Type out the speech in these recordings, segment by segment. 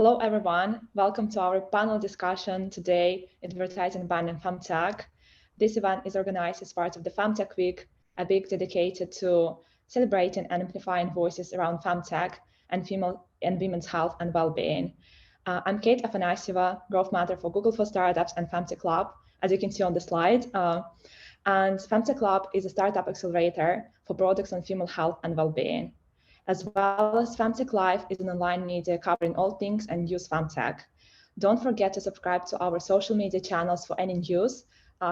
Hello, everyone. Welcome to our panel discussion today, Advertising Ban and FemTech. This event is organized as part of the FemTech Week, a week dedicated to celebrating and amplifying voices around FemTech and female and women's health and well-being. I'm Kate Afanasieva, Growth Matter for Google for Startups and FemTech Lab, as you can see on the slide. And FemTech Lab is a startup accelerator for products on female health and well-being. As well as FemTech Live is an online media covering all things and news FemTech. Don't forget to subscribe to our social media channels for any news.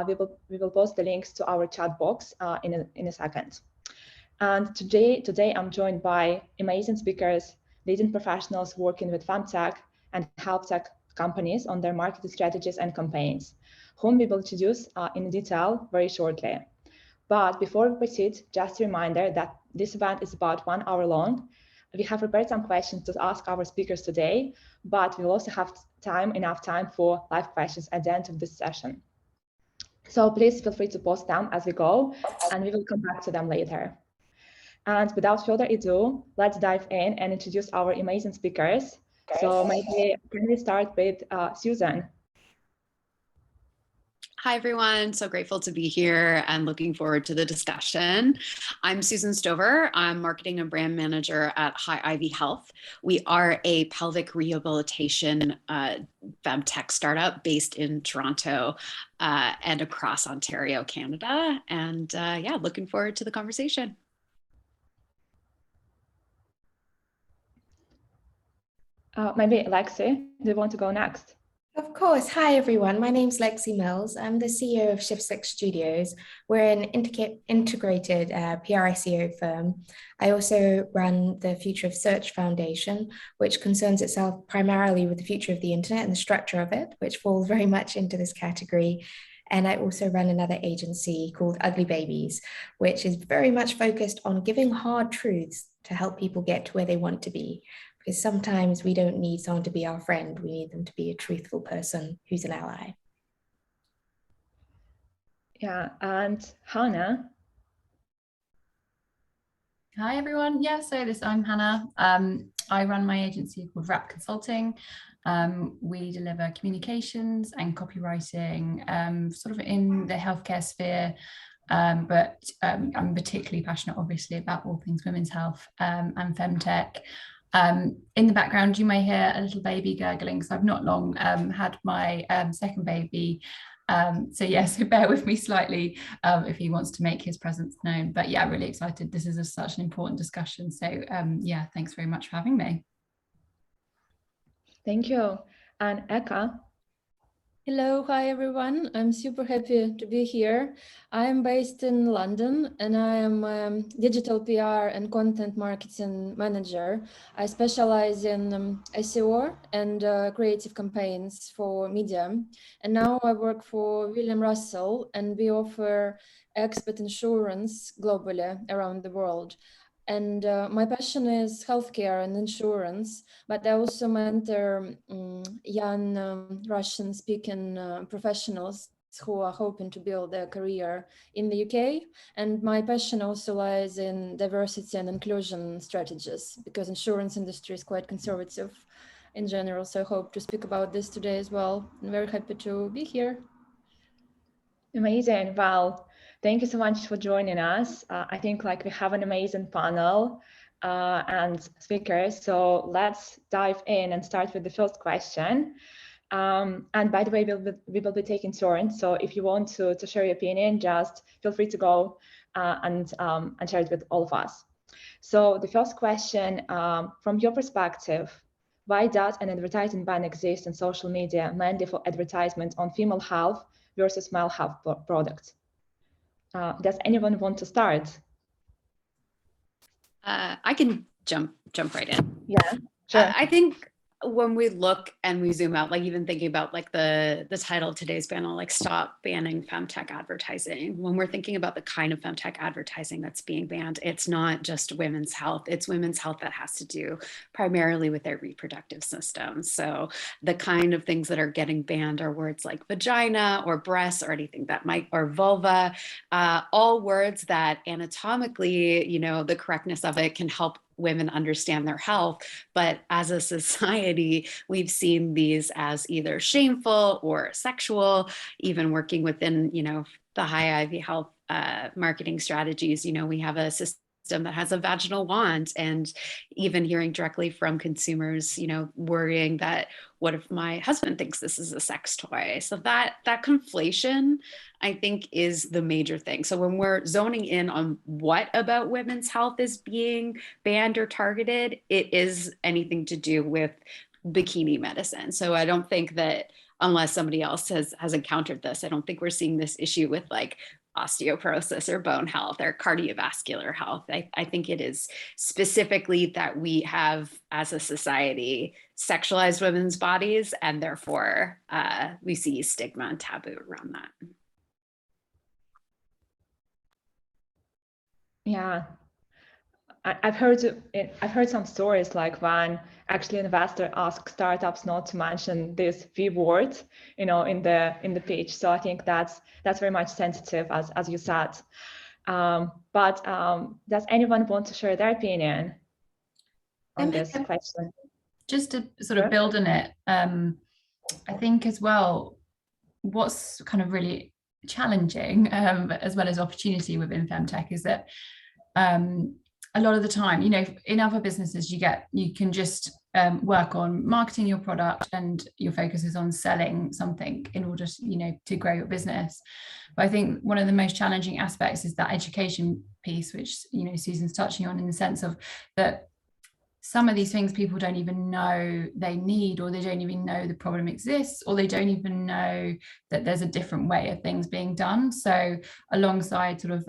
We will post the links to our chat box in a second. And today I'm joined by amazing speakers, leading professionals working with FemTech and health tech companies on their marketing strategies and campaigns, whom we will introduce in detail very shortly. But before we proceed, just a reminder that this event is about 1 hour long. We have prepared some questions to ask our speakers today, but we'll also have enough time for live questions at the end of this session. So please feel free to post them as we go, and we will come back to them later. And without further ado, let's dive in and introduce our amazing speakers. So maybe can we start with Susan? Hi, everyone. So grateful to be here and looking forward to the discussion. I'm Susan Stover. I'm Marketing and Brand Manager at High Ivy Health. We are a pelvic rehabilitation FemTech startup based in Toronto and across Ontario, Canada. And yeah, looking forward to the conversation. Maybe Lexi, do you want to go next? Of course. Hi, everyone. My name's Lexi Mills. I'm the CEO of Shift 6 Studios. We're an integrated PR SEO firm. I also run the Future of Search Foundation, which concerns itself primarily with the future of the internet and the structure of it, which falls very much into this category. And I also run another agency called Ugly Babies, which is very much focused on giving hard truths to help people get to where they want to be. Because sometimes we don't need someone to be our friend. We need them to be a truthful person who's an ally. Yeah, and Hannah. Hi, everyone. Yeah, so I'm Hannah. I run my agency called Wrap Consulting. We deliver communications and copywriting sort of in the healthcare sphere. But I'm particularly passionate, obviously, about all things women's health and FemTech. In the background, you may hear a little baby gurgling, so I've not long had my second baby. So yeah, so bear with me slightly if he wants to make his presence known. But yeah, really excited. This is such an important discussion. So yeah, thanks very much for having me. Thank you. And Eka. Hello, hi everyone. I'm super happy to be here. I'm based in London and I am a digital PR and content marketing manager. I specialize in SEO and creative campaigns for media. And now I work for William Russell and we offer expert insurance globally around the world. And my passion is healthcare and insurance, but I also mentor young Russian-speaking professionals who are hoping to build their career in the UK. And my passion also lies in diversity and inclusion strategies, because insurance industry is quite conservative in general. So I hope to speak about this today as well. I'm very happy to be here. Amazing. Well, thank you so much for joining us. I think we have an amazing panel and speakers. So let's dive in and start with the first question. And by the way, we will be taking turns. So if you want to share your opinion, just feel free to go and share it with all of us. So the first question, from your perspective, why does an advertising ban exist in social media, mainly for advertisement on female health versus male health products? Does anyone want to start? I can jump right in. Yeah, sure. I think when we look and we zoom out, even thinking about the title of today's panel, stop banning femtech advertising. When we're thinking about the kind of femtech advertising that's being banned, it's not just women's health, it's women's health that has to do primarily with their reproductive system. So the kind of things that are getting banned are words like vagina or breast or anything that or vulva, all words that anatomically, the correctness of it can help women understand their health. But as a society, we've seen these as either shameful or sexual, even working within, the high Ivy health marketing strategies. We have a system that has a vaginal wand, and even hearing directly from consumers, worrying that what if my husband thinks this is a sex toy? So that conflation, I think, is the major thing. So when we're zoning in on what about women's health is being banned or targeted, it is anything to do with bikini medicine. So I don't think that, unless somebody else has encountered this, I don't think we're seeing this issue with like osteoporosis or bone health or cardiovascular health. I think it is specifically that we have, as a society, sexualized women's bodies, and therefore we see stigma and taboo around that. Yeah, I've heard some stories like when actually investor asks startups not to mention this V word, in the pitch. So I think that's very much sensitive, as you said. But does anyone want to share their opinion on this question? Just to sort of build on it, I think as well, what's kind of really challenging, as well as opportunity within FemTech, is that a lot of the time, in other businesses, you can just work on marketing your product, and your focus is on selling something in order to grow your business. But I think one of the most challenging aspects is that education piece, which Susan's touching on, in the sense of that some of these things people don't even know they need, or they don't even know the problem exists, or they don't even know that there's a different way of things being done. So alongside sort of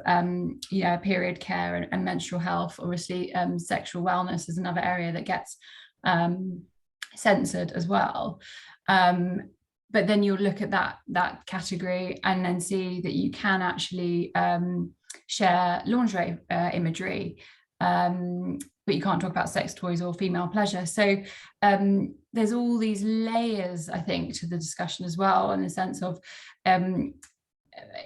period care and menstrual health, obviously sexual wellness is another area that gets censored as well. But then you'll look at that category and then see that you can actually share lingerie imagery, but you can't talk about sex toys or female pleasure. So there's all these layers, I think, to the discussion as well, in the sense of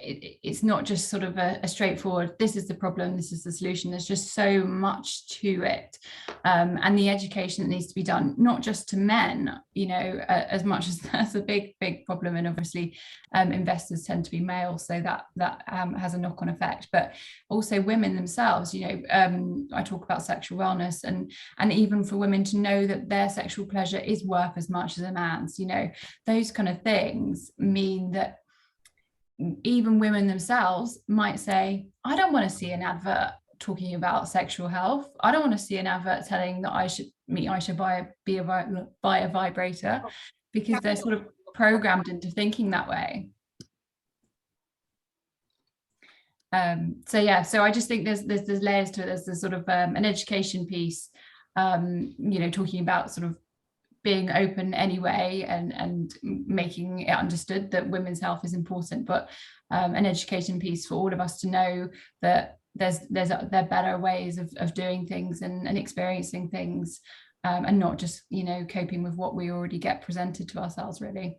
it's not just sort of a straightforward, this is the problem, this is the solution. There's just so much to it, and the education that needs to be done, not just to men, as much as that's a big problem, and obviously investors tend to be male, so that has a knock-on effect, but also women themselves. I talk about sexual wellness, and even for women to know that their sexual pleasure is worth as much as a man's. Those kind of things mean that even women themselves might say, I don't want to see an advert talking about sexual health. I don't want to see an advert telling that I should buy a vibrator, because they're sort of programmed into thinking that way. So I just think there's layers to it. There's the sort of an education piece, talking about sort of being open anyway, and making it understood that women's health is important, but an education piece for all of us to know that there are better ways of doing things and experiencing things, and not just coping with what we already get presented to ourselves, really.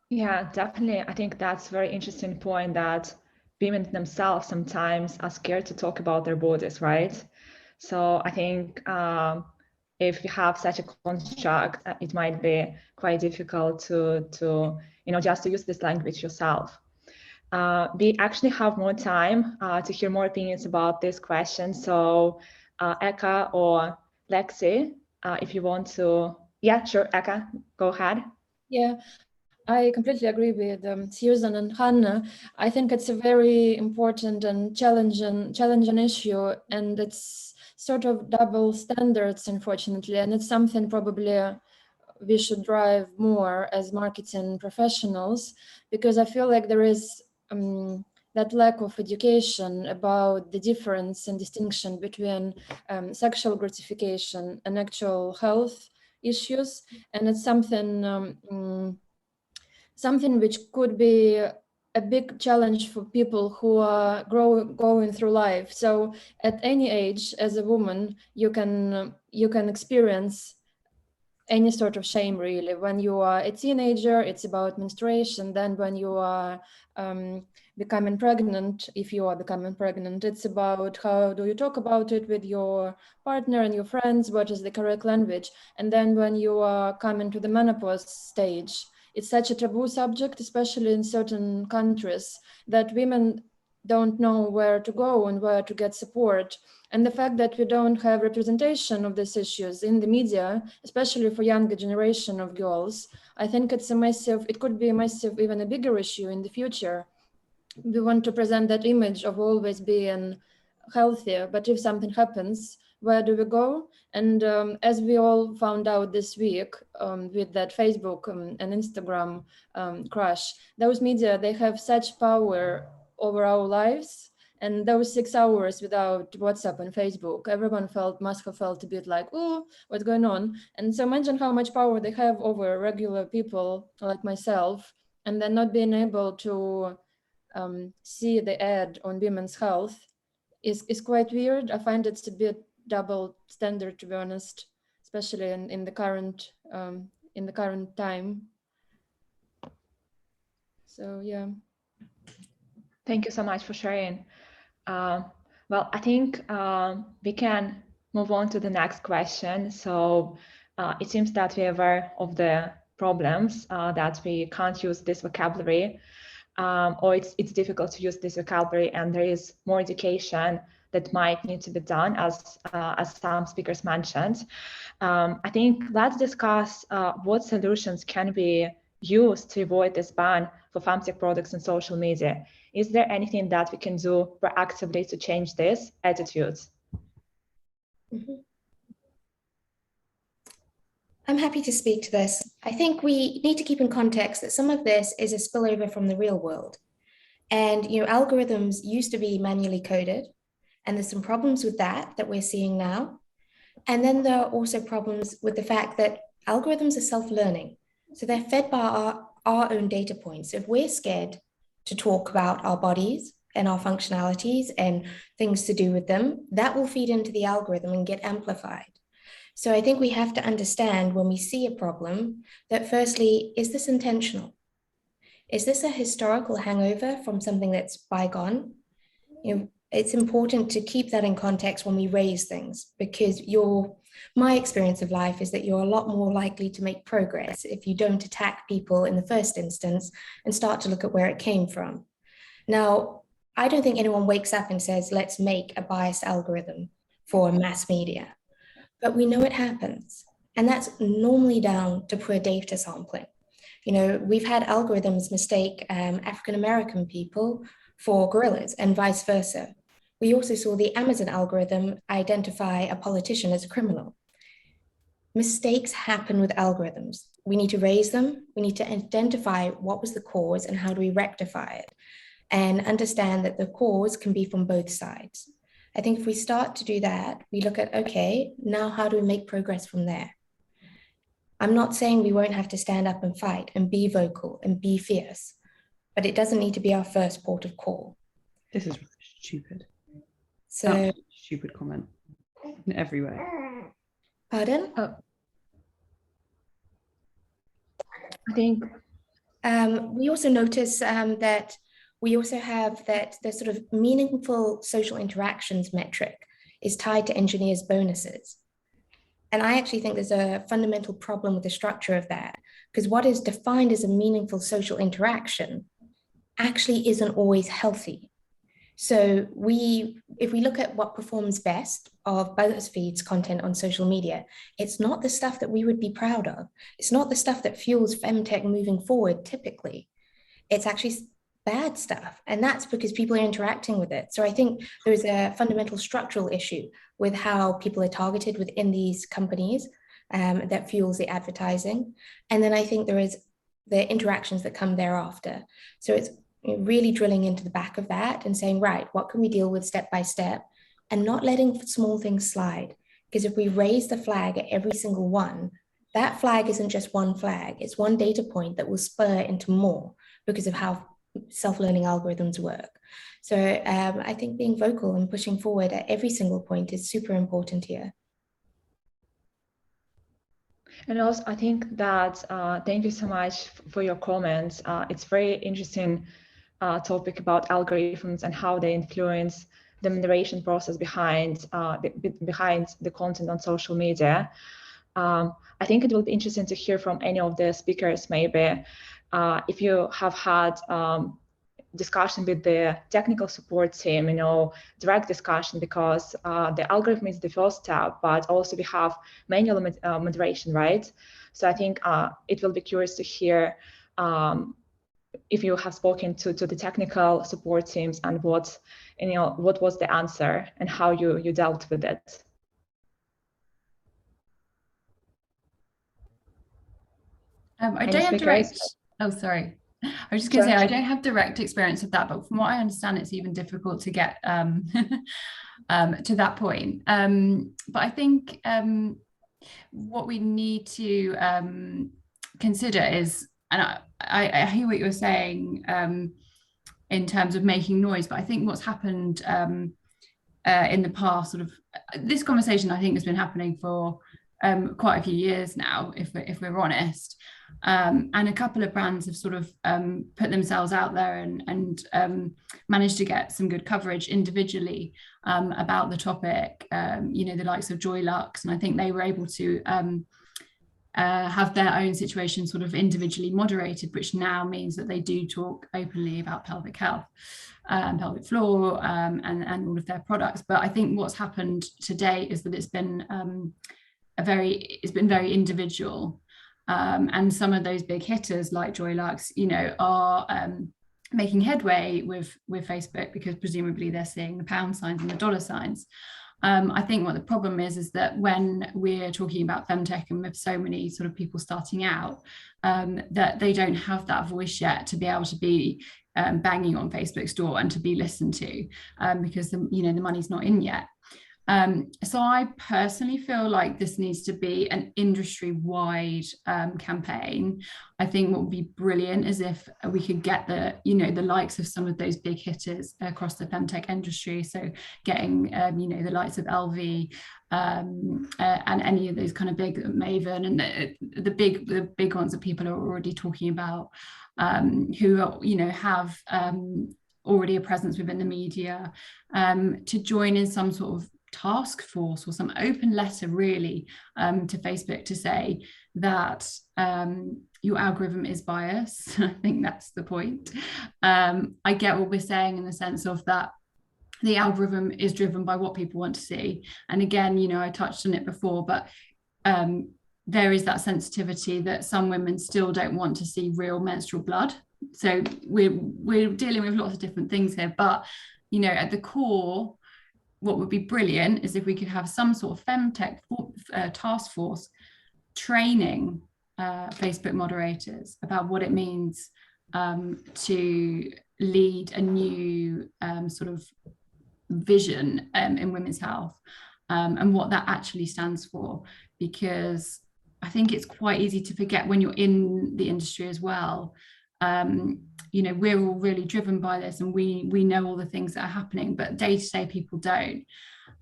Yeah, definitely. I think that's a very interesting point, that women themselves sometimes are scared to talk about their bodies, right? So I think if you have such a construct, it might be quite difficult to just to use this language yourself. We actually have more time to hear more opinions about this question. So Eka or Lexi, if you want to. Yeah, sure, Eka, go ahead. Yeah, I completely agree with Susan and Hannah. I think it's a very important and challenging issue, and it's sort of double standards, unfortunately, and it's something probably we should drive more as marketing professionals, because I feel like there is that lack of education about the difference and distinction between sexual gratification and actual health issues, and it's something which could be a big challenge for people who are going through life. So at any age, as a woman, you can experience any sort of shame, really. When you are a teenager, it's about menstruation. Then when you are becoming pregnant, if you are becoming pregnant, it's about how do you talk about it with your partner and your friends, what is the correct language. And then when you are coming to the menopause stage, it's such a taboo subject, especially in certain countries, that women don't know where to go and where to get support. And the fact that we don't have representation of these issues in the media, especially for younger generation of girls, I think it's a massive, it could be a massive, even a bigger issue in the future. We want to present that image of always being healthier, but if something happens, where do we go? And as we all found out this week with that Facebook and Instagram crash, those media, they have such power over our lives. And those 6 hours without WhatsApp and Facebook, everyone must have felt a bit like, oh, what's going on? And so imagine how much power they have over regular people like myself, and then not being able to see the ad on women's health is quite weird. I find it's a bit double standard, to be honest, especially in the current time. So yeah. Thank you so much for sharing. Well, I think we can move on to the next question. So it seems that we are aware of the problems that we can't use this vocabulary, or it's difficult to use this vocabulary, and there is more education that might need to be done, as some speakers mentioned. I think let's discuss what solutions can be used to avoid this ban for FemTech products on social media. Is there anything that we can do proactively to change this attitude? I'm happy to speak to this. I think we need to keep in context that some of this is a spillover from the real world. And algorithms used to be manually coded, and there's some problems with that we're seeing now. And then there are also problems with the fact that algorithms are self-learning. So they're fed by our own data points. If we're scared to talk about our bodies and our functionalities and things to do with them, that will feed into the algorithm and get amplified. So I think we have to understand when we see a problem that firstly, is this intentional? Is this a historical hangover from something that's bygone? It's important to keep that in context when we raise things, because my experience of life is that you're a lot more likely to make progress if you don't attack people in the first instance and start to look at where it came from. Now, I don't think anyone wakes up and says, let's make a biased algorithm for mass media, but we know it happens. And that's normally down to poor data sampling. We've had algorithms mistake African-American people for gorillas and vice versa. We also saw the Amazon algorithm identify a politician as a criminal. Mistakes happen with algorithms. We need to raise them. We need to identify what was the cause and how do we rectify it, and understand that the cause can be from both sides. I think if we start to do that, we look at, okay, now how do we make progress from there? I'm not saying we won't have to stand up and fight and be vocal and be fierce, but it doesn't need to be our first port of call. This is stupid. So stupid comment in every way. Pardon? I think we also notice that we also have that the sort of meaningful social interactions metric is tied to engineers' bonuses. And I actually think there's a fundamental problem with the structure of that, because what is defined as a meaningful social interaction actually isn't always healthy. So if we look at what performs best of BuzzFeed's content on social media, it's not the stuff that we would be proud of. It's not the stuff that fuels FemTech moving forward typically. It's actually bad stuff. And that's because people are interacting with it. So I think there's a fundamental structural issue with how people are targeted within these companies that fuels the advertising. And then I think there is the interactions that come thereafter. So it's really drilling into the back of that and saying, right, what can we deal with step by step, and not letting small things slide. Because if we raise the flag at every single one, that flag isn't just one flag, it's one data point that will spur into more because of how self-learning algorithms work. So I think being vocal and pushing forward at every single point is super important here. And also, I think that thank you so much for your comments. It's very interesting topic about algorithms and how they influence the moderation process behind behind the content on social media. I think it will be interesting to hear from any of the speakers, maybe if you have had discussion with the technical support team, direct discussion, because the algorithm is the first step, but also we have manual moderation, right? So I think it will be curious to hear if you have spoken to the technical support teams and what was the answer and how you dealt with it. I don't have direct. Oh, sorry. I was just going to say I don't have direct experience of that, but from what I understand, it's even difficult to get to that point. But I think what we need to consider is, and I hear what you're saying in terms of making noise, but I think what's happened in the past, sort of this conversation, I think has been happening for quite a few years now, if we're honest. And a couple of brands have sort of put themselves out there and managed to get some good coverage individually about the topic, the likes of Joy Lux. And I think they were able to have their own situation sort of individually moderated, which now means that they do talk openly about pelvic health, pelvic floor, and all of their products. But I think what's happened to date is that it's been very individual. And some of those big hitters like Joy Lux, are making headway with Facebook because presumably they're seeing the pound signs and the dollar signs. I think what the problem is that when we're talking about FemTech and with so many sort of people starting out, that they don't have that voice yet to be able to be banging on Facebook's door and to be listened to because the money's not in yet. So I personally feel like this needs to be an industry-wide campaign. I think what would be brilliant is if we could get the likes of some of those big hitters across the femtech industry. So getting the likes of LV and any of those kind of big Maven and the big ones that people are already talking about, who have already a presence within the media, to join in some sort of task force or some open letter really to Facebook to say that your algorithm is biased. I think that's the point. I get what we're saying in the sense of that the algorithm is driven by what people want to see. And again, I touched on it before, but there is that sensitivity that some women still don't want to see real menstrual blood. So we're dealing with lots of different things here, but at the core, what would be brilliant is if we could have some sort of femtech task force training Facebook moderators about what it means to lead a new sort of vision in women's health and what that actually stands for. Because I think it's quite easy to forget when you're in the industry as well. We're all really driven by this and we know all the things that are happening, but day-to-day people don't.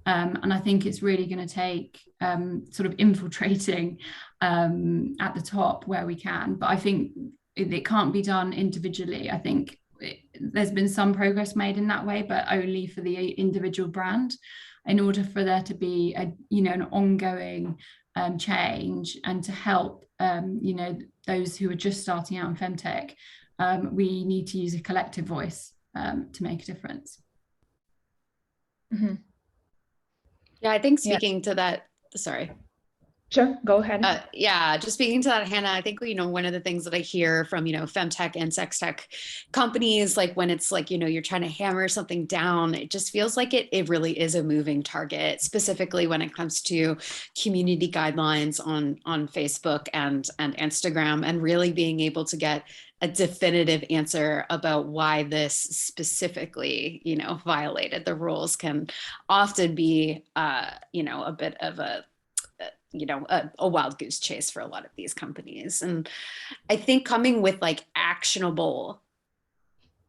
And I think it's really going to take sort of infiltrating at the top where we can. But I think it can't be done individually. I think there's been some progress made in that way, but only for the individual brand. In order for there to be an ongoing change and to help those who are just starting out in femtech, we need to use a collective voice to make a difference. Mm-hmm. Yeah, I think speaking to that, sorry. Sure, go ahead. Just speaking to that, Hannah, I think, one of the things that I hear from, femtech and sex tech companies, like when it's like, you're trying to hammer something down, it just feels like it really is a moving target, specifically when it comes to community guidelines on Facebook and Instagram, and really being able to get a definitive answer about why this specifically, violated the rules can often be, a bit of a wild goose chase for a lot of these companies. And I think coming with like actionable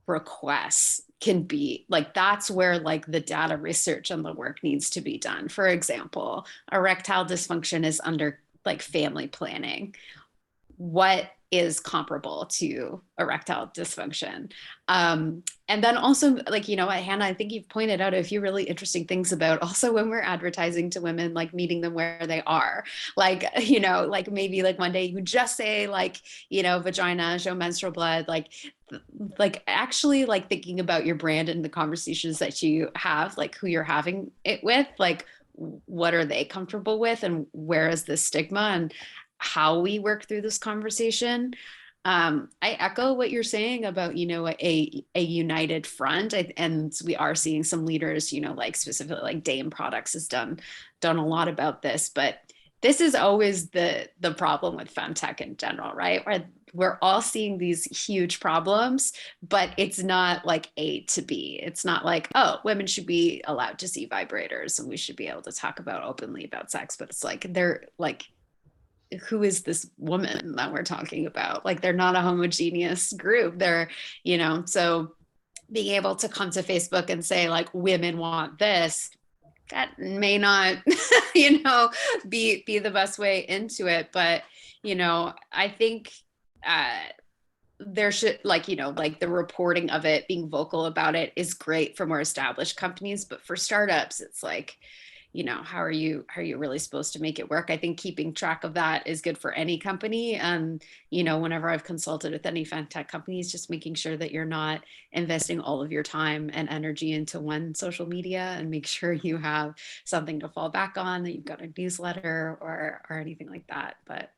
requests can be like, that's where like the data research and the work needs to be done. For example, erectile dysfunction is under like family planning, what is comparable to erectile dysfunction? And then also, like, you know, Hannah, I think you've pointed out a few really interesting things about also when we're advertising to women, like meeting them where they are. Like, you know, like maybe like one day you just say like, you know, vagina, show menstrual blood, like actually like thinking about your brand and the conversations that you have, like who you're having it with, like what are they comfortable with and where is this stigma and how we work through this conversation. I echo what you're saying about, you know, a united front. And we are seeing some leaders, you know, like specifically like Dame Products has done a lot about this, but this is always the problem with FemTech in general, right? Where we're all seeing these huge problems, but it's not like A to B. It's not like, oh, women should be allowed to see vibrators and we should be able to talk about openly about sex, but it's like, they're like, who is this woman that we're talking about? Like, they're not a homogeneous group. They're, you know, so being able to come to Facebook and say like, women want this, that may not, you know, be the best way into it. But, you know, I think there should, like, you know, like the reporting of it, being vocal about it is great for more established companies, but for startups, it's like, you know, how are you really supposed to make it work? I think keeping track of that is good for any company. And, you know, whenever I've consulted with any FemTech companies, just making sure that you're not investing all of your time and energy into one social media, and make sure you have something to fall back on, that you've got a newsletter or anything like that. But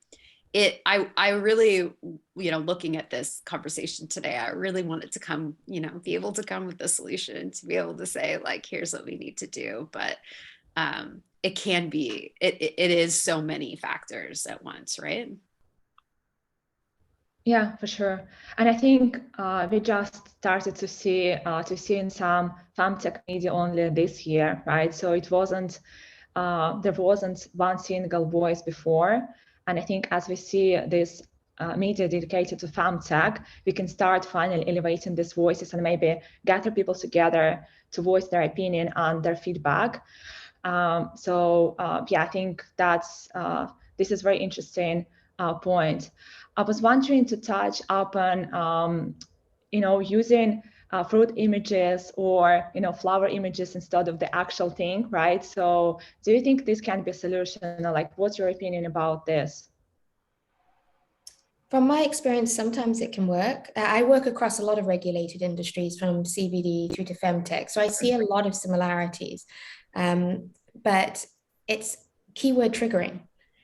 I really, you know, looking at this conversation today, I really wanted to come, you know, be able to come with a solution, to be able to say like, here's what we need to do. But it can be, it is so many factors at once, right? Yeah, for sure. And I think we just started to see in some FemTech media only this year, right? So it wasn't, there wasn't one single voice before. And I think as we see this media dedicated to FemTech, we can start finally elevating these voices and maybe gather people together to voice their opinion and their feedback. Yeah, I think that's this is very interesting point. I was wanting to touch upon you know, using fruit images or, you know, flower images instead of the actual thing, right? So do you think this can be a solution? Like, what's your opinion about this? From my experience, sometimes it can work. I work across a lot of regulated industries from CBD through to FemTech, so I see a lot of similarities. But it's keyword triggering.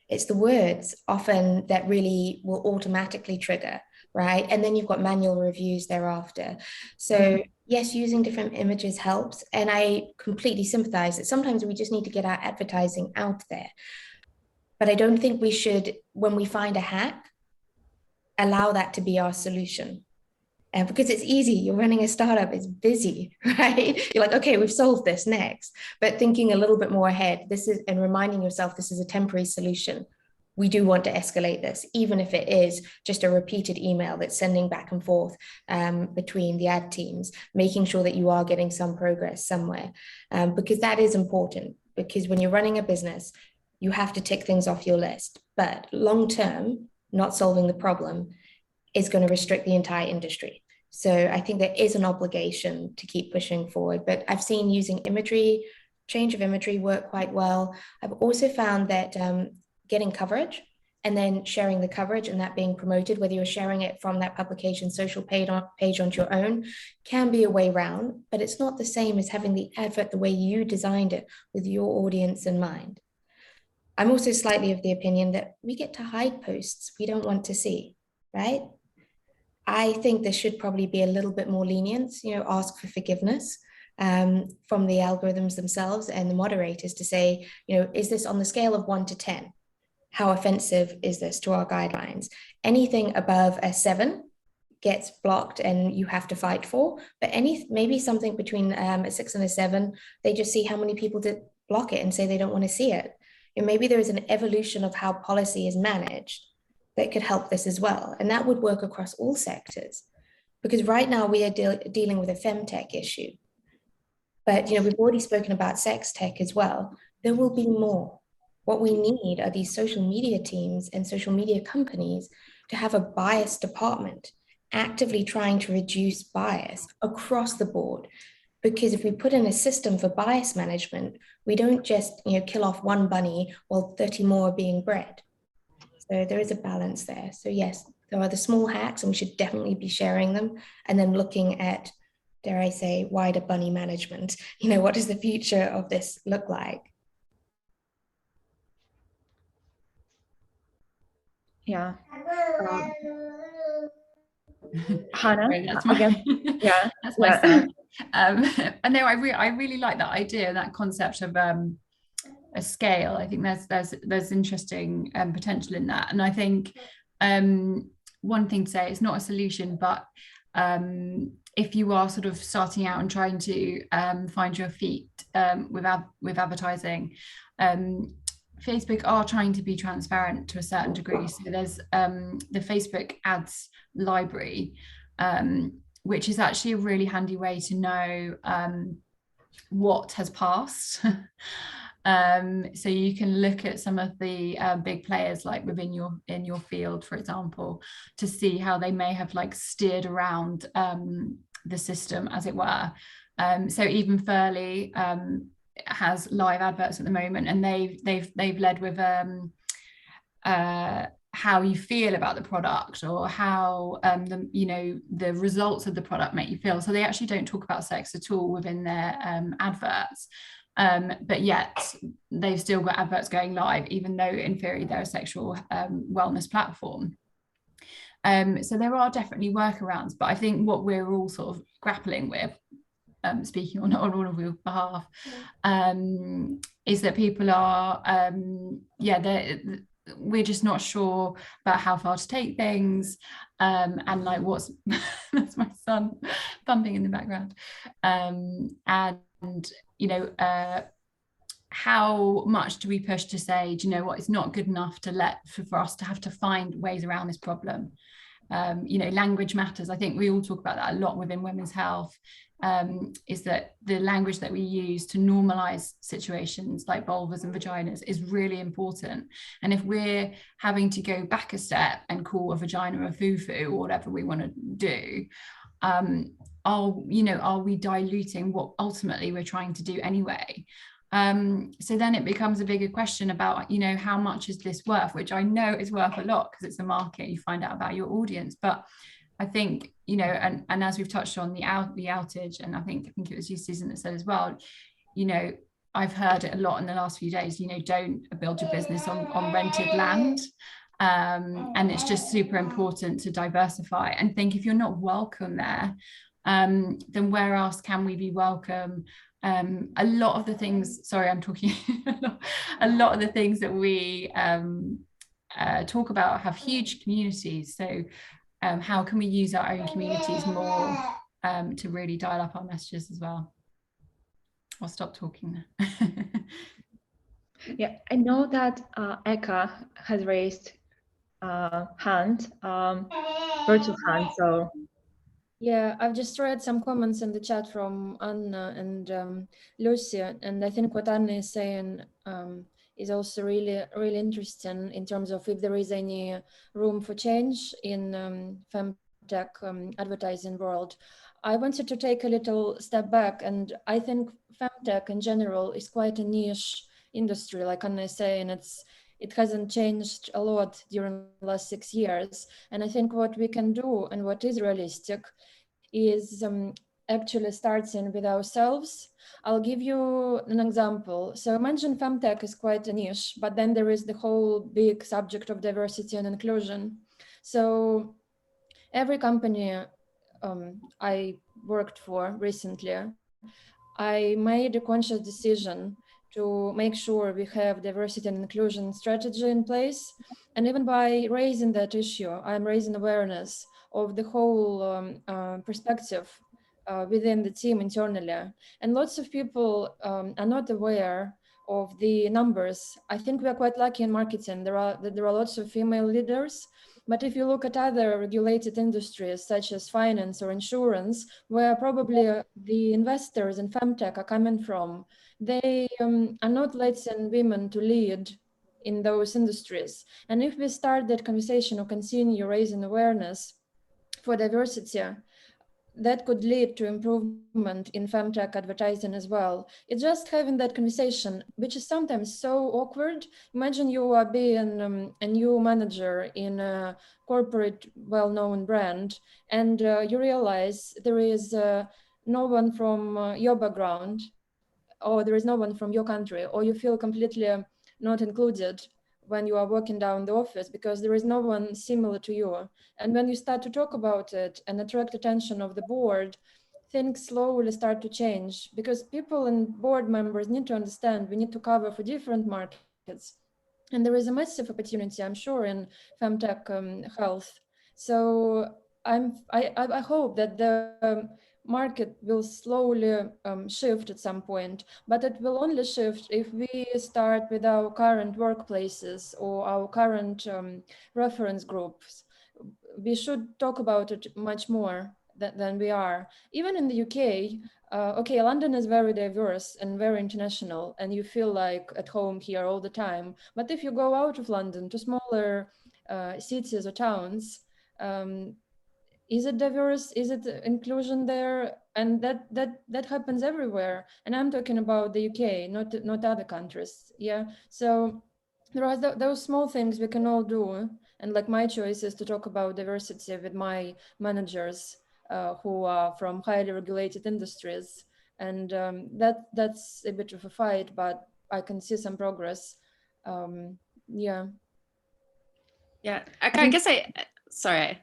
It's the words often that really will automatically trigger, right? And then you've got manual reviews thereafter. So yes, using different images helps. And I completely sympathize that sometimes we just need to get our advertising out there. But I don't think we should, when we find a hack, allow that to be our solution. And because it's easy, you're running a startup, it's busy, right? You're like, okay, we've solved this, next. But thinking a little bit more ahead, and reminding yourself this is a temporary solution. We do want to escalate this, even if it is just a repeated email that's sending back and forth between the ad teams, making sure that you are getting some progress somewhere, because that is important. Because when you're running a business, you have to tick things off your list. But long term, not solving the problem is going to restrict the entire industry. So I think there is an obligation to keep pushing forward. But I've seen using imagery, change of imagery work quite well. I've also found that getting coverage and then sharing the coverage and that being promoted, whether you're sharing it from that publication social page onto your own, can be a way round, but it's not the same as having the advert the way you designed it with your audience in mind. I'm also slightly of the opinion that we get to hide posts we don't want to see, right? I think there should probably be a little bit more lenience, you know, ask for forgiveness from the algorithms themselves and the moderators to say, you know, is this on the scale of 1 to 10? How offensive is this to our guidelines? Anything above a 7 gets blocked and you have to fight for, but maybe something between a 6 and a 7, they just see how many people did block it and say they don't want to see it. And maybe there is an evolution of how policy is managed that could help this as well. And that would work across all sectors, because right now we are dealing with a FemTech issue. But, you know, we've already spoken about sex tech as well. There will be more. What we need are these social media teams and social media companies to have a bias department actively trying to reduce bias across the board. Because if we put in a system for bias management, we don't just kill off one bunny while 30 more are being bred. So there is a balance there. So yes, there are the small hacks and we should definitely be sharing them, and then looking at, dare I say, wider bunny management. What does the future of this look like? Yeah. Hannah, Sorry, that's my, again. Yeah, that's my son. I know I really like that idea, that concept of a scale. I think there's interesting potential in that, and I think one thing to say, it's not a solution, but if you are sort of starting out and trying to find your feet with advertising, Facebook are trying to be transparent to a certain degree. So there's the Facebook ads library, which is actually a really handy way to know what has passed. So you can look at some of the big players, like within your field, for example, to see how they may have like steered around the system, as it were. So even Furley has live adverts at the moment, and they've led with how you feel about the product, or how the results of the product make you feel. So they actually don't talk about sex at all within their adverts, but yet they've still got adverts going live, even though in theory they're a sexual wellness platform. So there are definitely workarounds, but I think what we're all sort of grappling with, speaking on all of your behalf, is that people are we're just not sure about how far to take things, and like what's that's my son thumping in the background, and how much do we push to say, do you know what, it's not good enough to for us to have to find ways around this problem. Language matters. I think we all talk about that a lot within women's health, is that the language that we use to normalize situations like vulvas and vaginas is really important. And if we're having to go back a step and call a vagina a foo-foo, or whatever we want to do, are we diluting what ultimately we're trying to do anyway? So then it becomes a bigger question about, how much is this worth, which I know is worth a lot because it's a market, you find out about your audience. But I think, and as we've touched on the outage, and I think it was you, Susan, that said as well, I've heard it a lot in the last few days, don't build your business on rented land. And it's just super important to diversify and think, if you're not welcome there, then where else can we be welcome? A lot of the things, sorry, I'm talking a lot of the things that we talk about have huge communities. So how can we use our own communities more to really dial up our messages as well? I'll stop talking now. Yeah, I know that Eka has raised hand, virtual hand, so. Yeah, I've just read some comments in the chat from Anna and Lucy, and I think what Anna is saying is also really, really interesting in terms of if there is any room for change in FemTech advertising world. I wanted to take a little step back, and I think FemTech in general is quite a niche industry. Like Anna is saying, it hasn't changed a lot during the last 6 years. And I think what we can do and what is realistic is actually starting with ourselves. I'll give you an example. So imagine FemTech is quite a niche, but then there is the whole big subject of diversity and inclusion. So every company I worked for recently, I made a conscious decision to make sure we have diversity and inclusion strategy in place. And even by raising that issue, I'm raising awareness of the whole perspective within the team internally. And lots of people are not aware of the numbers. I think we are quite lucky in marketing. There are lots of female leaders. But if you look at other regulated industries, such as finance or insurance, where probably the investors in FemTech are coming from, they are not letting women to lead in those industries. And if we start that conversation or continue raising awareness for diversity, that could lead to improvement in FemTech advertising as well. It's just having that conversation, which is sometimes so awkward. Imagine you are being a new manager in a corporate well-known brand, and you realize there is no one from your background, or there is no one from your country, or you feel completely not included when you are walking down the office because there is no one similar to you. And when you start to talk about it and attract attention of the board, things slowly start to change, because people and board members need to understand we need to cover for different markets. And there is a massive opportunity, I'm sure, in FemTech health. So I hope that the market will slowly shift at some point, but it will only shift if we start with our current workplaces or our current reference groups. We should talk about it much more than we are. Even in the UK, okay, London is very diverse and very international, and you feel like at home here all the time. But if you go out of London to smaller cities or towns, is it diverse? Is it inclusion there? And that happens everywhere. And I'm talking about the UK, not other countries. Yeah. So there are those small things we can all do. And like my choice is to talk about diversity with my managers who are from highly regulated industries. And that's a bit of a fight, but I can see some progress. Yeah. Yeah. I guess sorry.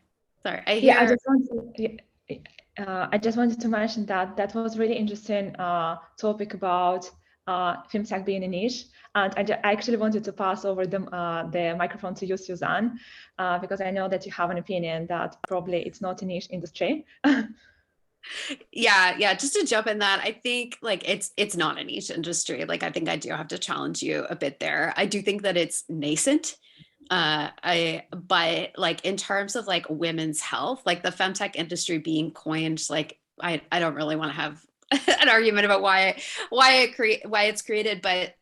I hear. Yeah, I just wanted to mention that was really interesting topic about FemTech being a niche, and I actually wanted to pass over the microphone to you, Suzanne, because I know that you have an opinion that probably it's not a niche industry. Yeah. Just to jump in that, I think like it's not a niche industry. Like I think I do have to challenge you a bit there. I do think that it's nascent. But like in terms of like women's health, like the femtech industry being coined, like I don't really want to have an argument about why it's created, but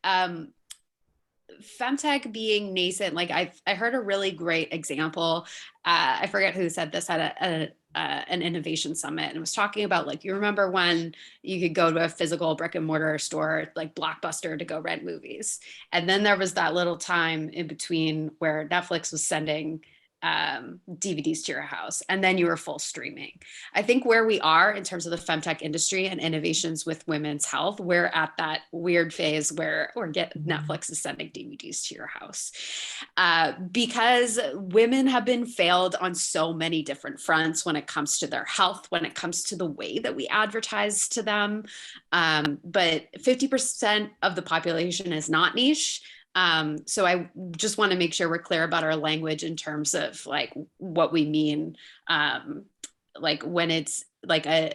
femtech being nascent, like I heard a really great example. I forget who said this at an innovation summit, and was talking about like, you remember when you could go to a physical brick and mortar store like Blockbuster to go rent movies, and then there was that little time in between where Netflix was sending DVDs to your house, and then you were full streaming. I think where we are in terms of the femtech industry and innovations with women's health, we're at that weird phase where Netflix is sending DVDs to your house, because women have been failed on so many different fronts when it comes to their health, when it comes to the way that we advertise to them. But 50% of the population is not niche. So I just want to make sure we're clear about our language in terms of like what we mean, like when it's like a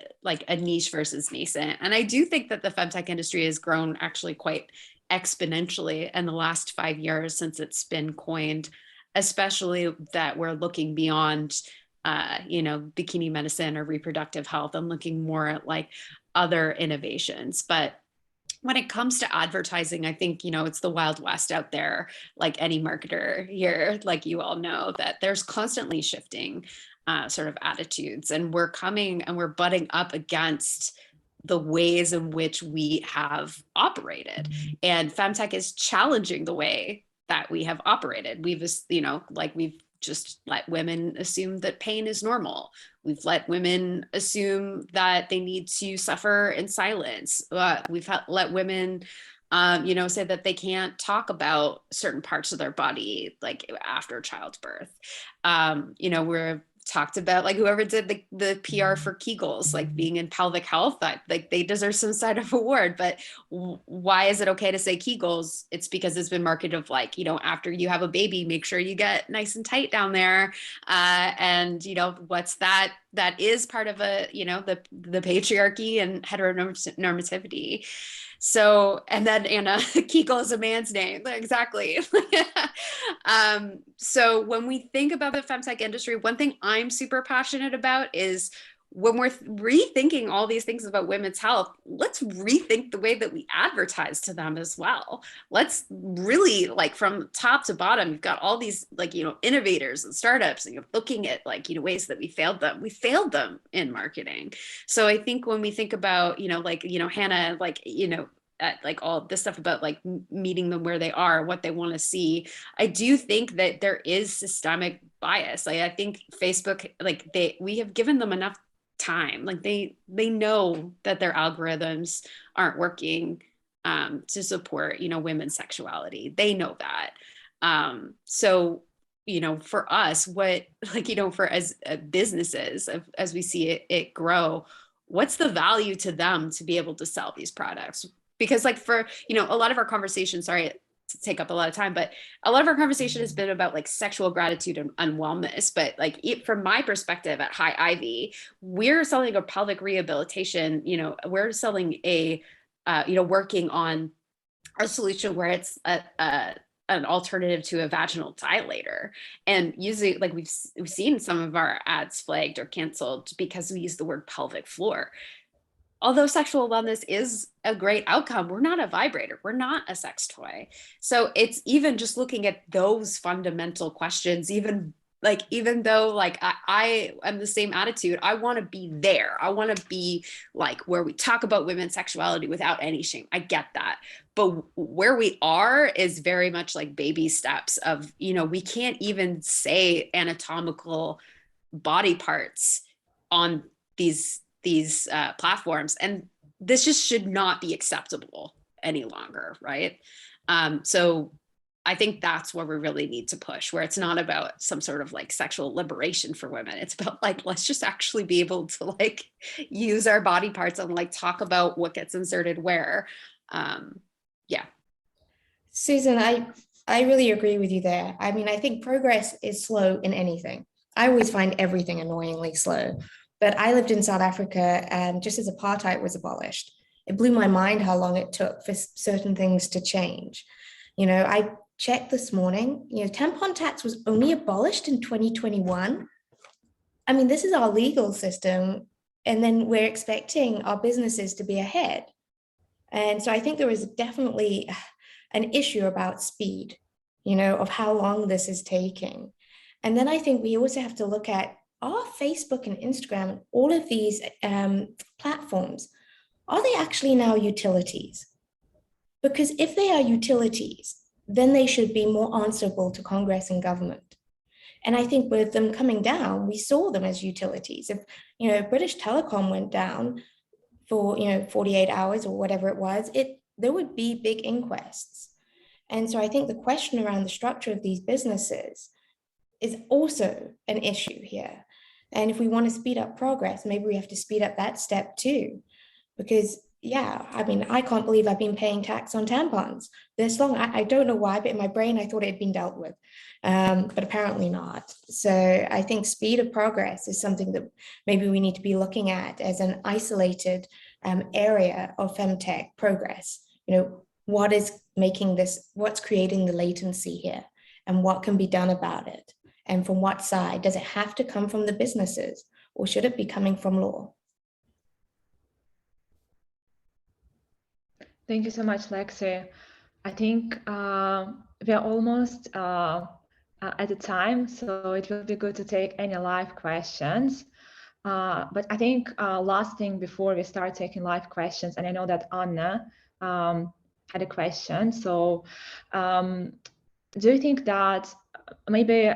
niche versus nascent. And I do think that the femtech industry has grown actually quite exponentially in the last 5 years since it's been coined, especially that we're looking beyond, bikini medicine or reproductive health, and looking more at like other innovations. But when it comes to advertising, I think, it's the Wild West out there. Like any marketer here, like you all know, that there's constantly shifting sort of attitudes, and we're butting up against the ways in which we have operated. And femtech is challenging the way that we have operated. We've just let women assume that pain is normal. We've let women assume that they need to suffer in silence. We've let women, say that they can't talk about certain parts of their body, like after childbirth. We're talked about, like whoever did the PR for Kegels, like being in pelvic health, that like they deserve some sort of award. But why is it okay to say Kegels? It's because it's been marketed of like, after you have a baby, make sure you get nice and tight down there. And what's that? That is part of the patriarchy and heteronormativity. So, and then Anna, Kegel is a man's name. Exactly. So when we think about the femtech industry, one thing I'm super passionate about is when we're rethinking all these things about women's health, let's rethink the way that we advertise to them as well. Let's really, like, from top to bottom, you've got all these, like, you know, innovators and startups, and you're looking at, like, you know, ways that we failed them in marketing. So I think when we think about, you know, like, you know, Hannah, like, you know, like all this stuff about like meeting them where they are, what they want to see, I do think that there is systemic bias. Like, I think Facebook, like, we have given them enough time. Like, they know that their algorithms aren't working to support, you know, women's sexuality. They know that. So, you know, for us, what, like, you know, for as businesses, as we see it grow, what's the value to them to be able to sell these products? Because, like, for, you know, a lot of our conversation, sorry to take up a lot of time, but a lot of our conversation has been about like sexual gratitude and wellness. But like, from my perspective at High Ivy, we're selling a pelvic rehabilitation, you know, we're selling a, you know, working on a solution where it's an alternative to a vaginal dilator. And usually, like, we've seen some of our ads flagged or canceled because we use the word pelvic floor. Although sexual wellness is a great outcome, we're not a vibrator. We're not a sex toy. So it's even just looking at those fundamental questions, even though, like, I am the same attitude. I want to be there. I want to be like where we talk about women's sexuality without any shame. I get that. But where we are is very much like baby steps of, you know, we can't even say anatomical body parts on these platforms, and this just should not be acceptable any longer, right? So I think that's where we really need to push, where it's not about some sort of like sexual liberation for women. It's about like, let's just actually be able to like use our body parts and like talk about what gets inserted where. Yeah. Susan, I really agree with you there. I mean, I think progress is slow in anything. I always find everything annoyingly slow. But I lived in South Africa, and just as apartheid was abolished, it blew my mind how long it took for certain things to change. You know, I checked this morning, you know, tampon tax was only abolished in 2021. I mean, this is our legal system, and then we're expecting our businesses to be ahead. And so I think there is definitely an issue about speed, you know, of how long this is taking. And then I think we also have to look at, are Facebook and Instagram and all of these platforms, are they actually now utilities? Because if they are utilities, then they should be more answerable to Congress and government. And I think with them coming down, we saw them as utilities. If, you know, British Telecom went down for, you know, 48 hours or whatever it was, there would be big inquests. And so I think the question around the structure of these businesses is also an issue here. And if we want to speed up progress, maybe we have to speed up that step too. Because, yeah, I mean, I can't believe I've been paying tax on tampons this long. I don't know why, but in my brain, I thought it had been dealt with, but apparently not. So I think speed of progress is something that maybe we need to be looking at as an isolated area of FemTech progress. You know, what is making this, what's creating the latency here, and what can be done about it? And from what side? Does it have to come from the businesses, or should it be coming from law? Thank you so much, Lexi. I think we are almost at the time, so it will be good to take any live questions. But I think last thing before we start taking live questions, and I know that Anna had a question. So do you think that maybe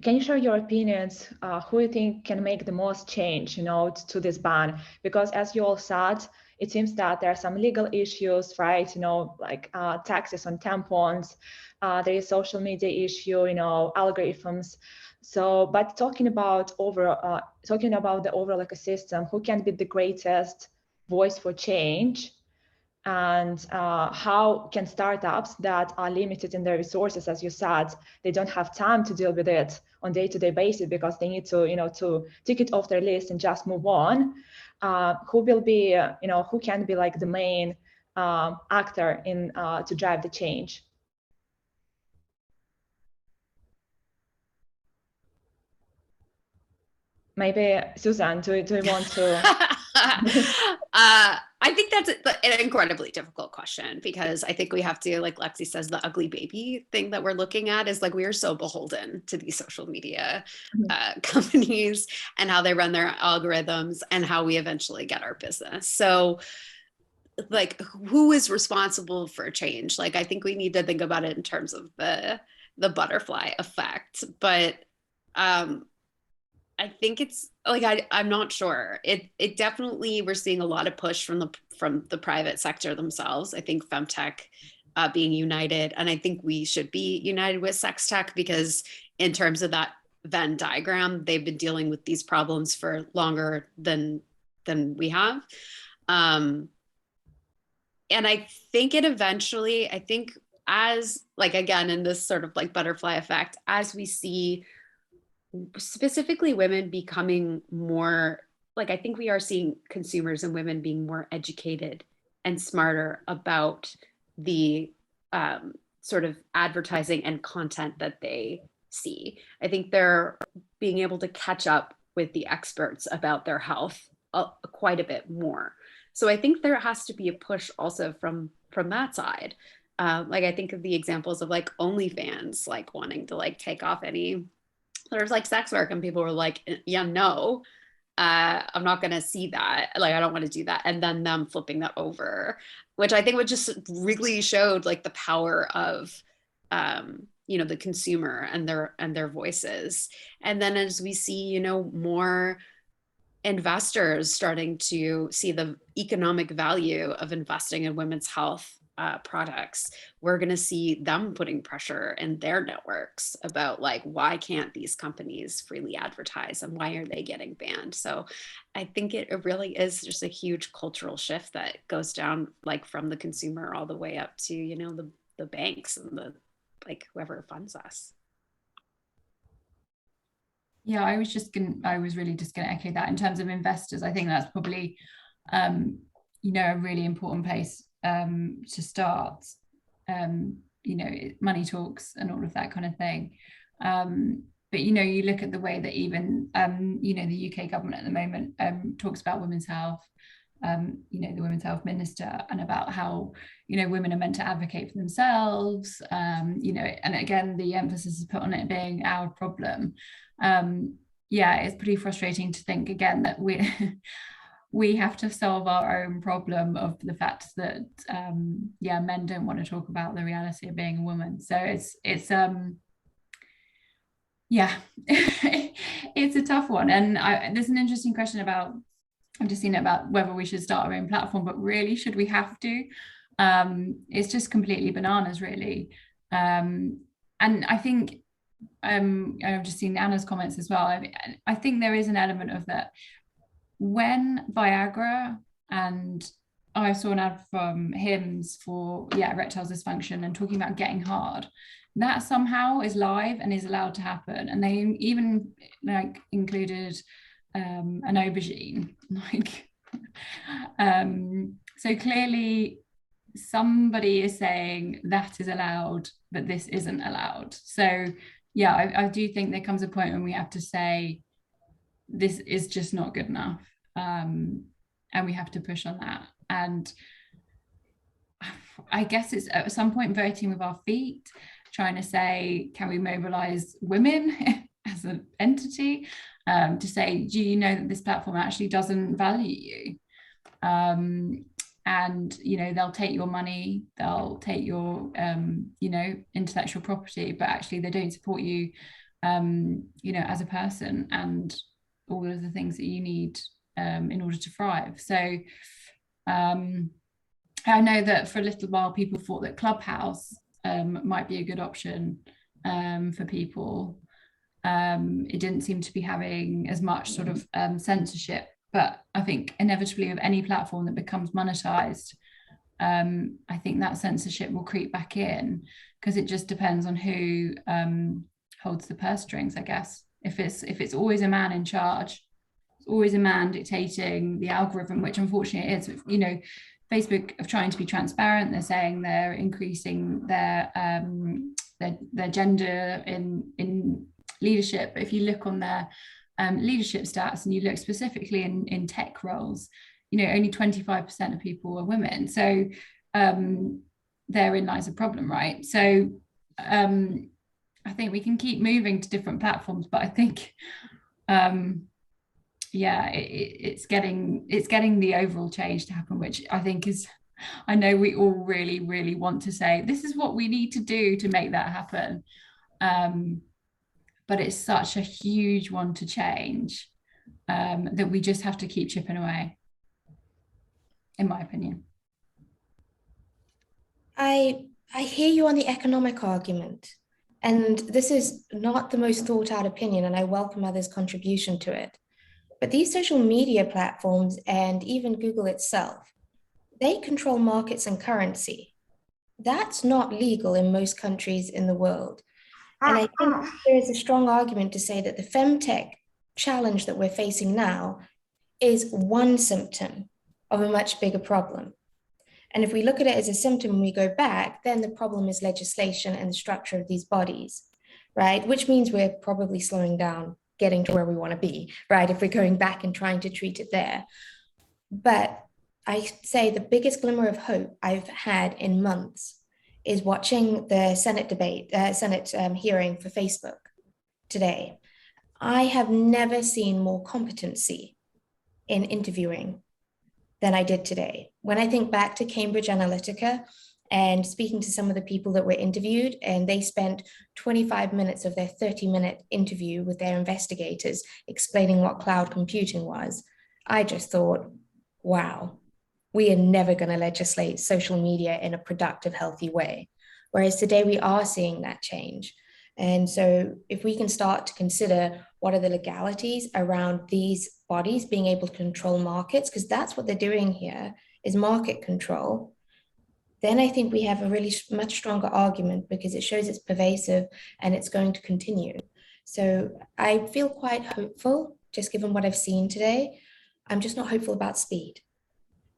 can you share your opinions? Who you think can make the most change, you know, to this ban? Because as you all said, it seems that there are some legal issues, right? You know, like taxes on tampons. There is social media issue, you know, algorithms. So, but talking about the overall ecosystem, who can be the greatest voice for change? And how can startups that are limited in their resources, as you said, they don't have time to deal with it on day-to-day basis because they need to, you know, to tick it off their list and just move on. Who will be, you know, who can be like the main actor in to drive the change? Maybe Susan, do you want to? I think that's an incredibly difficult question, because I think we have to, like Lexi says, the ugly baby thing that we're looking at is like we are so beholden to these social media companies and how they run their algorithms and how we eventually get our business. So like, who is responsible for change? Like, I think we need to think about it in terms of the butterfly effect. But I think it's like, I'm not sure. It definitely, we're seeing a lot of push from the private sector themselves. I think FemTech being united, and I think we should be united with sex tech, because in terms of that Venn diagram, they've been dealing with these problems for longer than we have. And I think it eventually, I think as like, again, in this sort of like butterfly effect, as we see specifically women becoming more, like, I think we are seeing consumers and women being more educated and smarter about the sort of advertising and content that they see. I think they're being able to catch up with the experts about their health quite a bit more. So I think there has to be a push also from that side. Like, I think of the examples of like OnlyFans, like wanting to like take off any there's like sex work, and people were like, yeah, no, I'm not going to see that. Like, I don't want to do that. And then them flipping that over, which I think would just really showed like the power of, you know, the consumer and their voices. And then as we see, you know, more investors starting to see the economic value of investing in women's health products, we're going to see them putting pressure in their networks about like, why can't these companies freely advertise and why are they getting banned? So I think it really is just a huge cultural shift that goes down like from the consumer all the way up to, you know, the banks and the like whoever funds us. Yeah, I was really just gonna echo that in terms of investors. I think that's probably you know, a really important place to start. You know, money talks and all of that kind of thing. But you know, you look at the way that even you know, the UK government at the moment talks about women's health. You know, the Women's Health Minister, and about how, you know, women are meant to advocate for themselves. You know, and again, the emphasis is put on it being our problem. Yeah, it's pretty frustrating to think again that we have to solve our own problem of the fact that yeah, men don't want to talk about the reality of being a woman. So it's yeah, it's a tough one. And there's an interesting question about, I've just seen it, about whether we should start our own platform, but really, should we have to? It's just completely bananas, really. And I think I've just seen Anna's comments as well. I think there is an element of that. When Viagra, and I saw an ad from Hims for erectile dysfunction and talking about getting hard, that somehow is live and is allowed to happen. And they even like included an aubergine, like so clearly somebody is saying that is allowed, but this isn't allowed. So yeah, I do think there comes a point when we have to say this is just not good enough, and we have to push on that. And I guess it's at some point voting with our feet, trying to say, can we mobilize women as an entity to say, do you know that this platform actually doesn't value you? And you know, they'll take your money, they'll take your you know, intellectual property, but actually they don't support you you know, as a person and all of the things that you need in order to thrive. So I know that for a little while people thought that Clubhouse might be a good option for people. It didn't seem to be having as much sort of censorship, but I think inevitably with any platform that becomes monetized, I think that censorship will creep back in, because it just depends on who holds the purse strings, I guess. If it's always a man in charge, it's always a man dictating the algorithm, which unfortunately it is. You know, Facebook are trying to be transparent. They're saying they're increasing their gender in leadership. But if you look on their leadership stats and you look specifically in tech roles, only 25% of people are women. So therein lies a problem, right? So I think we can keep moving to different platforms, but I think it's getting the overall change to happen, which I think is, I know we all really, really want to say, this is what we need to do to make that happen. But it's such a huge one to change that we just have to keep chipping away, in my opinion. I hear you on the economic argument, and this is not the most thought out opinion, and I welcome others' contribution to it. But these social media platforms and even Google itself, they control markets and currency. That's not legal in most countries in the world. And I think there is a strong argument to say that the FemTech challenge that we're facing now is one symptom of a much bigger problem. And if we look at it as a symptom and we go back, then the problem is legislation and the structure of these bodies, right? Which means we're probably slowing down getting to where we want to be, right? If we're going back and trying to treat it there. But I say the biggest glimmer of hope I've had in months is watching the Senate hearing for Facebook today. I have never seen more competency in interviewing than I did today. When I think back to Cambridge Analytica and speaking to some of the people that were interviewed, and they spent 25 minutes of their 30-minute interview with their investigators explaining what cloud computing was, I just thought, wow, we are never going to legislate social media in a productive, healthy way. Whereas today we are seeing that change. And so if we can start to consider what are the legalities around these bodies being able to control markets, because that's what they're doing here, is market control, then I think we have a really much stronger argument, because it shows it's pervasive and it's going to continue. So I feel quite hopeful, just given what I've seen today. I'm just not hopeful about speed.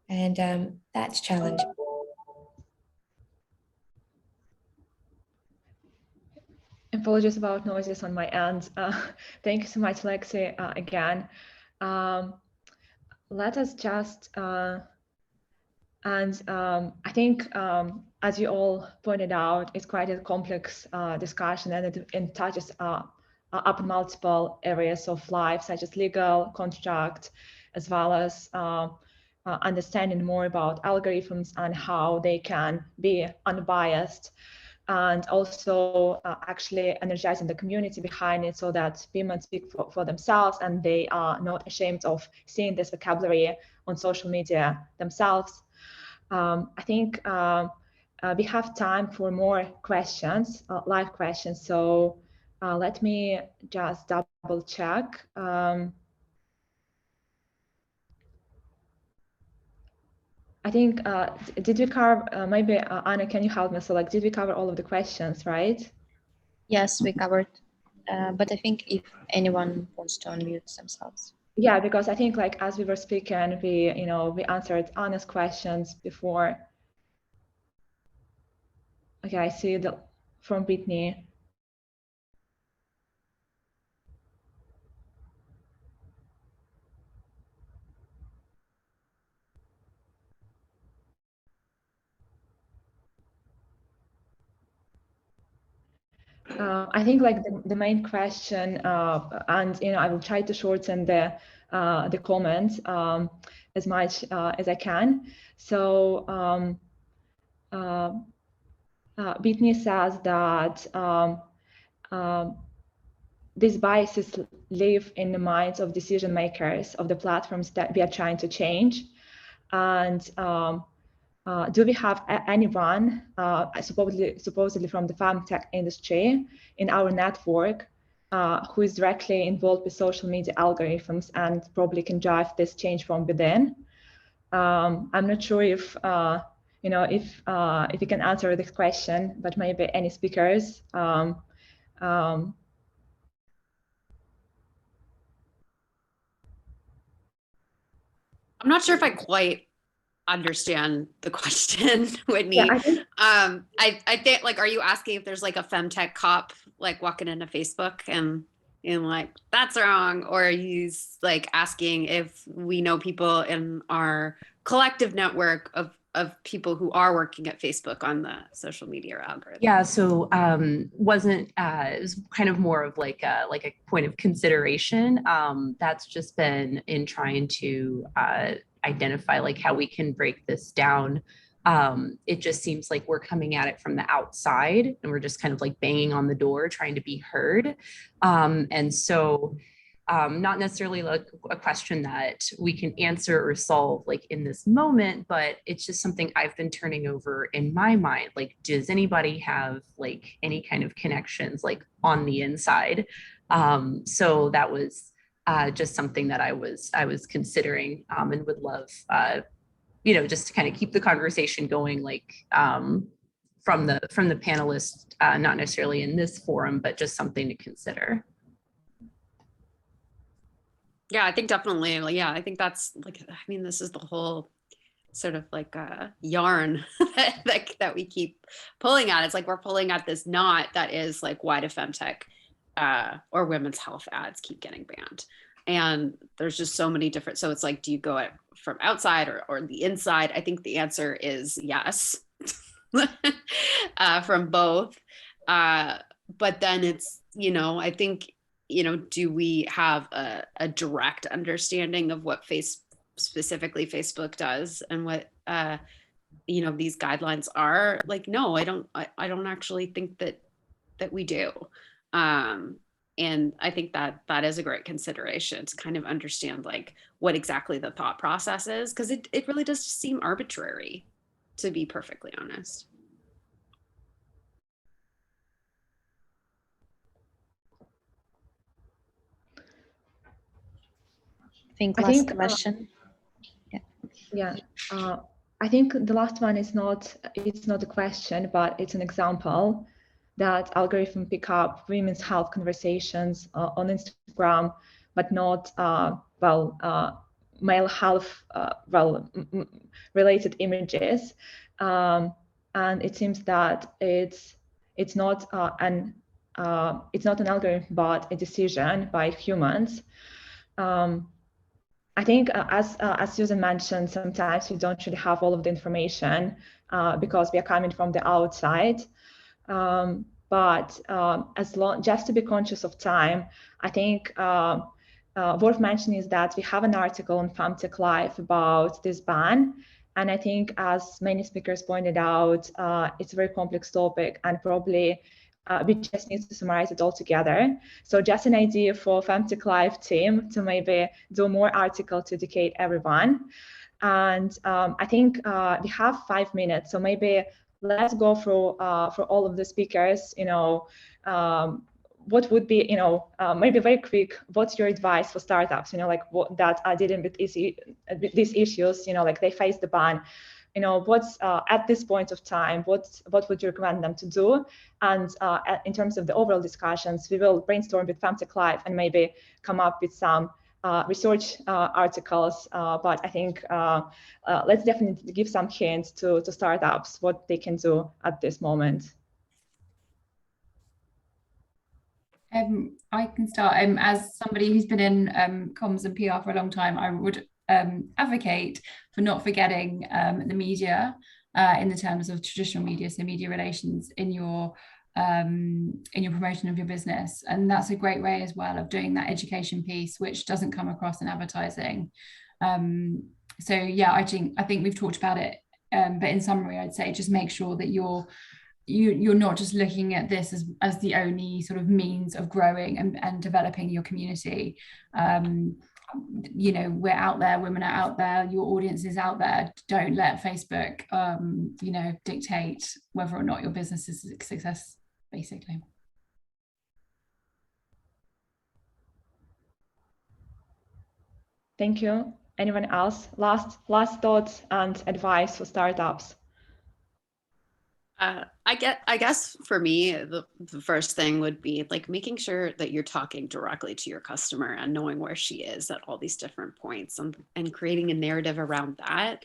And that's challenging. Apologies about noises on my end. Thank you so much, Lexi, again. Let us just, I think, as you all pointed out, it's quite a complex discussion, and it touches up multiple areas of life, such as legal, contract, as well as understanding more about algorithms and how they can be unbiased, and also actually energizing the community behind it, so that women speak for themselves and they are not ashamed of seeing this vocabulary on social media themselves. I think we have time for more questions, live questions. So let me just double check. I think, did we cover, maybe Anna, can you help me? So like, did we cover all of the questions, right? Yes, we covered, but I think if anyone wants to unmute themselves. Yeah, because I think like, as we were speaking, we answered Anna's questions before. Okay, I see from Brittany. I think like the main question, and I will try to shorten the comments as much as I can. So Whitney says that these biases live in the minds of decision makers of the platforms that we are trying to change. And do we have anyone supposedly from the FemTech industry in our network who is directly involved with social media algorithms and probably can drive this change from within? I'm not sure if if you can answer this question, but maybe any speakers. I'm not sure if I quite understand the question, Whitney. Yeah, I think like, are you asking if there's like a FemTech cop like walking into Facebook and and like, that's wrong, or he's like asking if we know people in our collective network of people who are working at Facebook on the social media algorithm. Yeah, so wasn't it was kind of more of like a point of consideration. That's just been in trying to identify like how we can break this down. It just seems like we're coming at it from the outside and we're just kind of like banging on the door trying to be heard. And so not necessarily like a question that we can answer or solve like in this moment, but it's just something I've been turning over in my mind. Like, does anybody have like any kind of connections like on the inside? So that was just something that I was considering and would love, just to kind of keep the conversation going, like from the panelists, not necessarily in this forum, but just something to consider. Yeah, I think definitely. Like, yeah, I think that's like, I mean, this is the whole sort of like yarn that we keep pulling at. It's like we're pulling at this knot that is like, why do FemTech or women's health ads keep getting banned? And there's just so many different, so it's like, do you go at from outside or the inside? I think the answer is yes, from both. But then it's, I think, do we have a direct understanding of what specifically Facebook does and what, these guidelines are? Like, no, I don't actually think that we do. And I think that is a great consideration to kind of understand like what exactly the thought process is, because it really does seem arbitrary, to be perfectly honest. I think question. I think the last one is not a question, but it's an example that algorithm pick up women's health conversations on Instagram, but not male health related images, and it seems that it's not an algorithm but a decision by humans. I think as Susan mentioned, sometimes we don't really have all of the information because we are coming from the outside. But just to be conscious of time, I think worth mentioning is that we have an article on FemTech Live about this ban. And I think, as many speakers pointed out, it's a very complex topic, and probably we just need to summarize it all together. So just an idea for FemTech Live team to maybe do more article to educate everyone. And I think we have 5 minutes, so maybe let's go through for all of the speakers, what would be, maybe very quick, what's your advice for startups, like what that are dealing with these issues, like they face the ban, what's at this point of time, what would you recommend them to do? And in terms of the overall discussions, we will brainstorm with FemTech Live and maybe come up with some research articles, but I think let's definitely give some hints to startups what they can do at this moment. I can start. As somebody who's been in comms and PR for a long time, I would advocate for not forgetting the media in the terms of traditional media, so media relations in your promotion of your business. And that's a great way as well of doing that education piece, which doesn't come across in advertising. So yeah, I think we've talked about it, but in summary, I'd say just make sure that you're not just looking at this as the only sort of means of growing and developing your community. We're out there, women are out there, your audience is out there. Don't let Facebook dictate whether or not your business is a success, basically. Thank you. Anyone else? Last thoughts and advice for startups? I guess for me, the first thing would be like making sure that you're talking directly to your customer and knowing where she is at all these different points, and creating a narrative around that.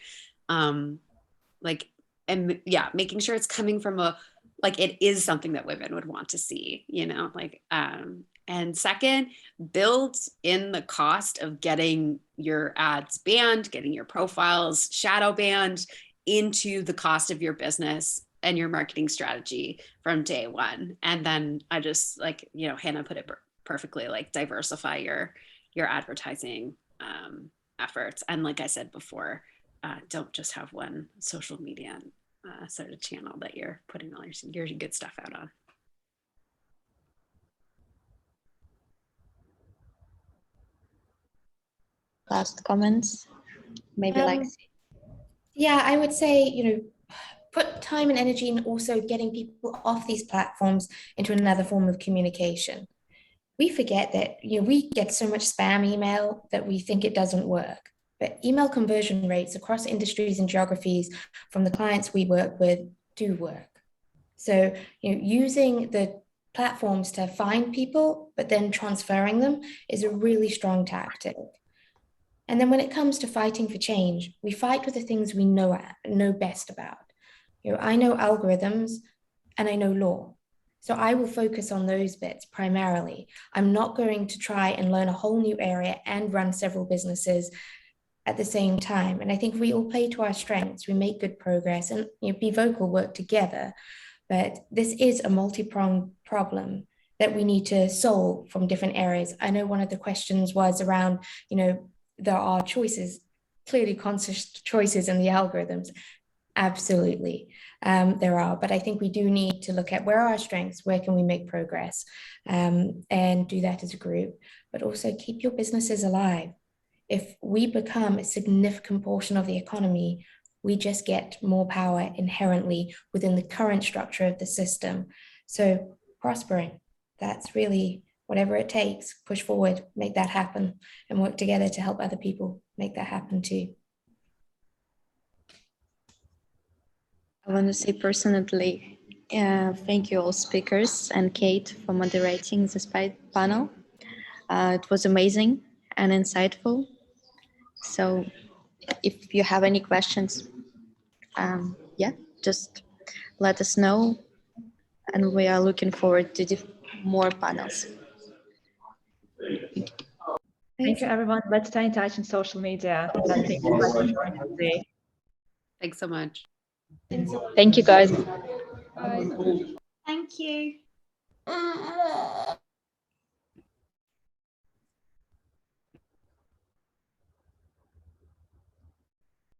Making sure it's coming from it is something that women would want to see, And second, build in the cost of getting your ads banned, getting your profiles shadow banned into the cost of your business and your marketing strategy from day one. And then I just, like, you know, Hannah put it perfectly, like, diversify your advertising efforts. And like I said before, don't just have one social media sort of channel that you're putting all your good stuff out on. Last comments, maybe Lexi. Yeah, I would say, you know, put time and energy in also getting people off these platforms into another form of communication. We forget that, you know, we get so much spam email that we think it doesn't work. But email conversion rates across industries and geographies from the clients we work with do work. So, you know, using the platforms to find people, but then transferring them is a really strong tactic. And then when it comes to fighting for change, we fight with the things we know best about. You know, I know algorithms and I know law. So I will focus on those bits primarily. I'm not going to try and learn a whole new area and run several businesses at the same time. And I think if we all play to our strengths, we make good progress, and, you know, Be Vocal, work together. But this is a multi-pronged problem that we need to solve from different areas. I know one of the questions was around, you know, there are choices, clearly conscious choices in the algorithms. Absolutely, there are. But I think we do need to look at where are our strengths, where can we make progress, and do that as a group, but also keep your businesses alive. If we become a significant portion of the economy, we just get more power inherently within the current structure of the system. So prospering, that's really whatever it takes, push forward, make that happen, and work together to help other people make that happen too. I want to say personally, thank you all speakers and Kate for moderating this panel. It was amazing and insightful. So if you have any questions, yeah, just let us know. And we are looking forward to more panels. Thank you, everyone. Let's stay in touch on social media. And thank you for joining us today. Thanks so much. Thank you, guys. Bye. Thank you.